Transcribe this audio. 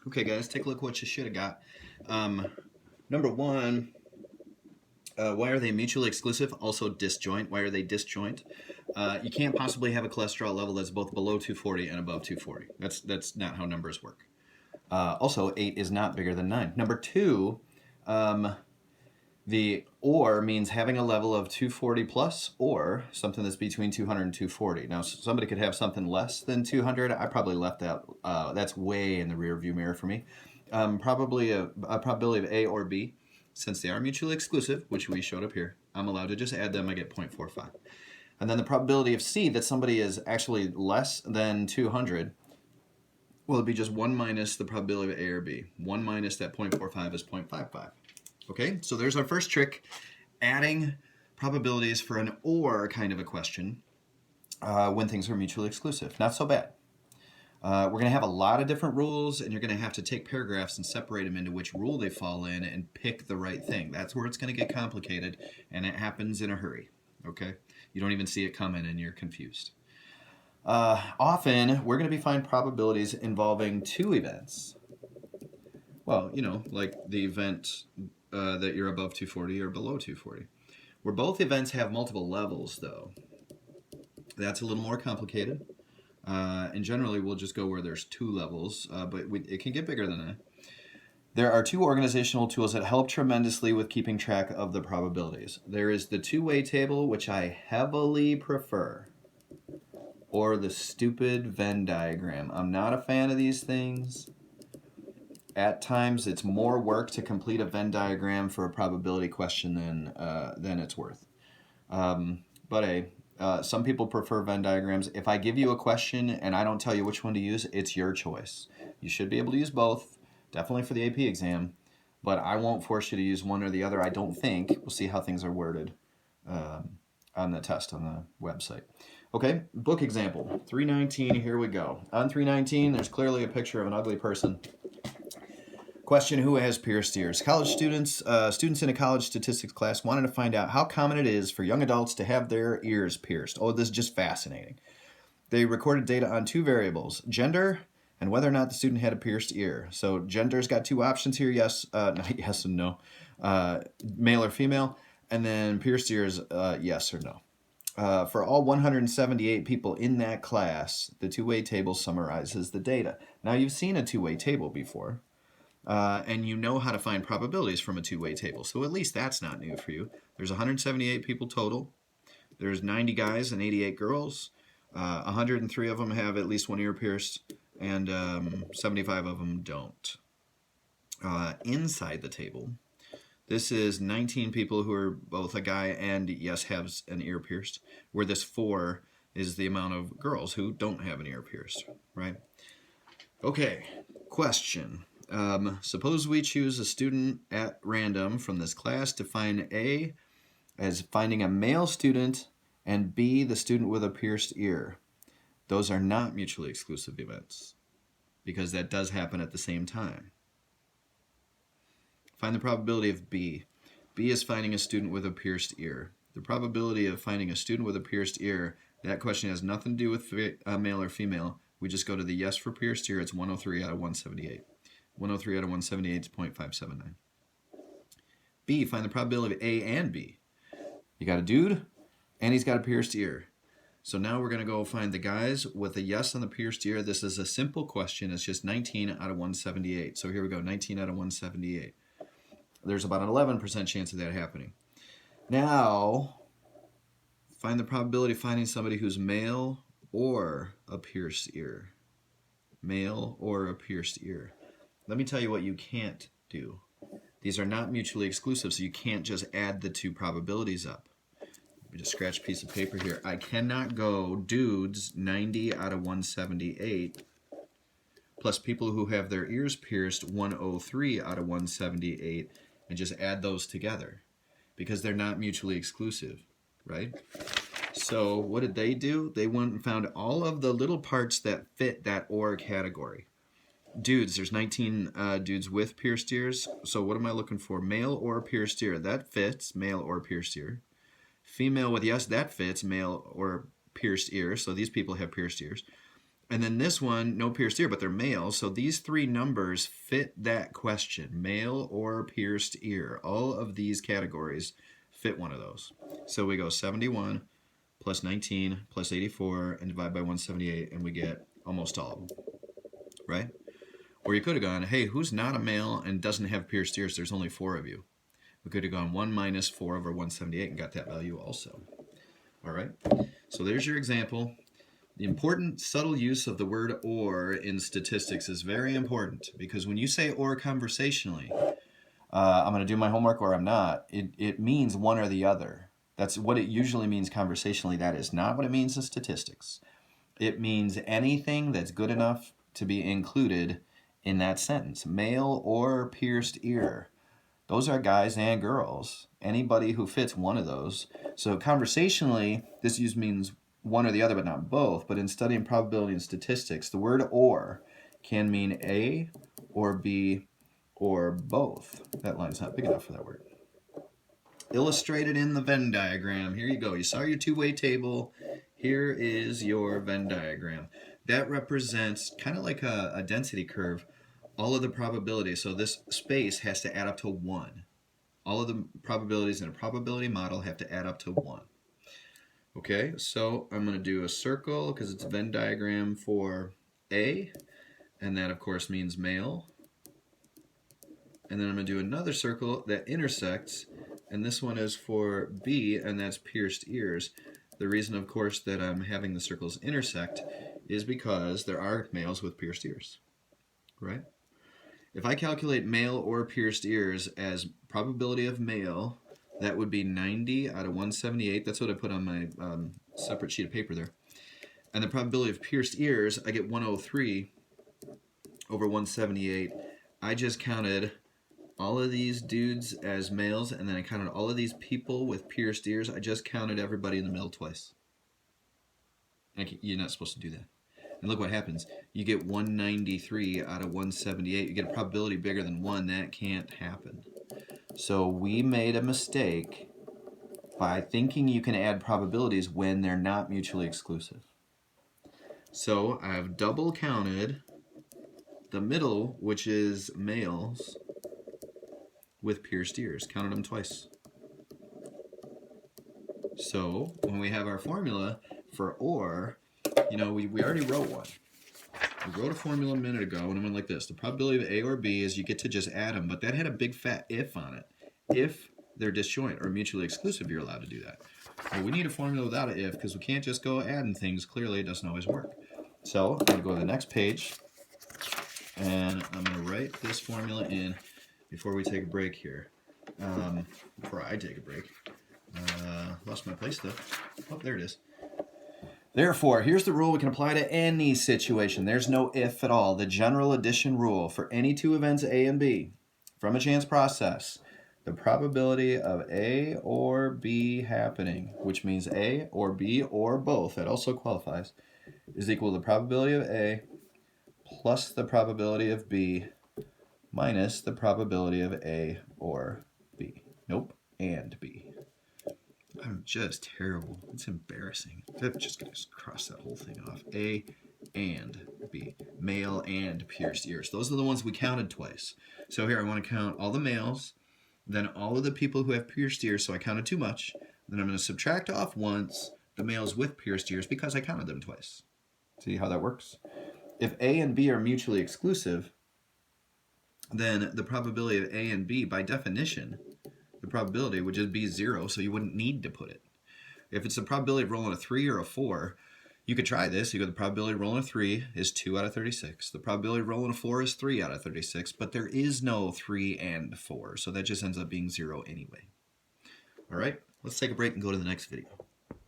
Okay, guys, take a look what you should have got. Um, Number one, why are they mutually exclusive? Also disjoint. Why are they disjoint? You can't possibly have a cholesterol level that's both below 240 and above 240. That's not how numbers work. Also, 8 is not bigger than 9. Number two, um, the or means having a level of 240 plus or something that's between 200 and 240. Now, somebody could have something less than 200. I probably left that. That's way in the rear view mirror for me. Probably a probability of A or B. Since they are mutually exclusive, which we showed up here, I'm allowed to just add them. I get 0.45. And then the probability of C, that somebody is actually less than 200, well, it'd be just 1 minus the probability of A or B. 1 minus that 0.45 is 0.55. Okay, so there's our first trick, adding probabilities for an or kind of a question when things are mutually exclusive. Not so bad. We're going to have a lot of different rules, and you're going to have to take paragraphs and separate them into which rule they fall in and pick the right thing. That's where it's going to get complicated, and it happens in a hurry. Okay? You don't even see it coming, and you're confused. Often, we're going to be finding probabilities involving two events. Well, like the event that you're above 240 or below 240. Where both events have multiple levels, though, that's a little more complicated. And generally, we'll just go where there's two levels, but it can get bigger than that. There are two organizational tools that help tremendously with keeping track of the probabilities. There is the two-way table, which I heavily prefer, or the stupid Venn diagram. I'm not a fan of these things. At times, it's more work to complete a Venn diagram for a probability question than it's worth. But some people prefer Venn diagrams. If I give you a question and I don't tell you which one to use, it's your choice. You should be able to use both, definitely for the AP exam, but I won't force you to use one or the other, I don't think. We'll see how things are worded on the test on the website. Okay, book example, 319, here we go. On 319, there's clearly a picture of an ugly person. Question, who has pierced ears? College students in a college statistics class wanted to find out how common it is for young adults to have their ears pierced. Oh, this is just fascinating. They recorded data on two variables, gender and whether or not the student had a pierced ear. So gender's got two options here, not yes and no, male or female, and then pierced ears, yes or no. For all 178 people in that class, the two-way table summarizes the data. Now, you've seen a two-way table before. And you know how to find probabilities from a two-way table. So at least that's not new for you. There's 178 people total. There's 90 guys and 88 girls. 103 of them have at least one ear pierced, and 75 of them don't. Inside the table, this is 19 people who are both a guy and yes has an ear pierced, where this 4 is the amount of girls who don't have an ear pierced, right? Okay, question. Suppose we choose a student at random from this class, define A as finding a male student and B the student with a pierced ear. Those are not mutually exclusive events because that does happen at the same time. Find the probability of B. B is finding a student with a pierced ear. The probability of finding a student with a pierced ear, that question has nothing to do with male or female. We just go to the yes for pierced ear. It's 103 out of 178. 103 out of 178 is 0.579. B, find the probability of A and B. You got a dude, and he's got a pierced ear. So now we're going to go find the guys with a yes on the pierced ear. This is a simple question. It's just 19 out of 178. So here we go, 19 out of 178. There's about an 11% chance of that happening. Now, find the probability of finding somebody who's male or a pierced ear. Male or a pierced ear. Let me tell you what you can't do. These are not mutually exclusive, so you can't just add the two probabilities up. Let me just scratch a piece of paper here. I cannot go dudes 90 out of 178 plus people who have their ears pierced 103 out of 178 and just add those together because they're not mutually exclusive, right? So what did they do? They went and found all of the little parts that fit that or category. Dudes, there's 19 dudes with pierced ears. So what am I looking for? Male or pierced ear. That fits, male or pierced ear. Female with yes, that fits, male or pierced ear. So these people have pierced ears. And then this one, no pierced ear, but they're male. So these three numbers fit that question, male or pierced ear. All of these categories fit one of those. So we go 71 plus 19 plus 84 and divide by 178, and we get almost all of them, right? Or you could have gone, hey, who's not a male and doesn't have pierced ears? There's only 4 of you. We could have gone 1 minus 4 over 178 and got that value also. All right, so there's your example. The important subtle use of the word or in statistics is very important, because when you say or conversationally, I'm going to do my homework or I'm not, it means one or the other. That's what it usually means conversationally. That is not what it means in statistics. It means anything that's good enough to be included in that sentence. Male or pierced ear. Those are guys and girls. Anybody who fits one of those. So conversationally, this use means one or the other, but not both. But in studying probability and statistics, the word or can mean A or B or both. That line's not big enough for that word. Illustrated in the Venn diagram. Here you go. You saw your two-way table. Here is your Venn diagram. That represents kind of like a density curve, all of the probabilities. So this space has to add up to 1. All of the probabilities in a probability model have to add up to 1. Okay, so I'm going to do a circle because it's a Venn diagram for A, and that of course means male. And then I'm going to do another circle that intersects, and this one is for B, and that's pierced ears. The reason, of course, that I'm having the circles intersect is because there are males with pierced ears, right? If I calculate male or pierced ears as probability of male, that would be 90 out of 178. That's what I put on my separate sheet of paper there. And the probability of pierced ears, I get 103 over 178. I just counted all of these dudes as males, and then I counted all of these people with pierced ears. I just counted everybody in the middle twice. You're not supposed to do that. And look what happens. You get 193 out of 178. You get a probability bigger than 1. That can't happen. So we made a mistake by thinking you can add probabilities when they're not mutually exclusive. So I've double counted the middle, which is males, with pierced ears. Counted them twice. So when we have our formula for or, we already wrote one. We wrote a formula a minute ago, and it went like this. The probability of A or B is you get to just add them, but that had a big fat if on it. If they're disjoint or mutually exclusive, you're allowed to do that. Well, we need a formula without an if, because we can't just go adding things. Clearly, it doesn't always work. So I'm going to go to the next page, and I'm going to write this formula in before we take a break here. Before I take a break. Lost my place, though. Oh, there it is. Therefore, here's the rule we can apply to any situation. There's no if at all. The general addition rule for any two events A and B from a chance process. The probability of A or B happening, which means A or B or both, that also qualifies, is equal to the probability of A plus the probability of B minus the probability of A or B. Nope, and B. I'm just terrible. It's embarrassing. I'm just going to cross that whole thing off. A and B. Male and pierced ears. Those are the ones we counted twice. So here I want to count all the males, then all of the people who have pierced ears, so I counted too much. Then I'm going to subtract off once the males with pierced ears because I counted them twice. See how that works? If A and B are mutually exclusive, then the probability of A and B, by definition, the probability would just be 0, so you wouldn't need to put it. If it's the probability of rolling a 3 or a 4, you could try this. You go, the probability of rolling a 3 is 2 out of 36. The probability of rolling a 4 is 3 out of 36, but there is no 3 and 4, so that just ends up being 0 anyway. All right, let's take a break and go to the next video.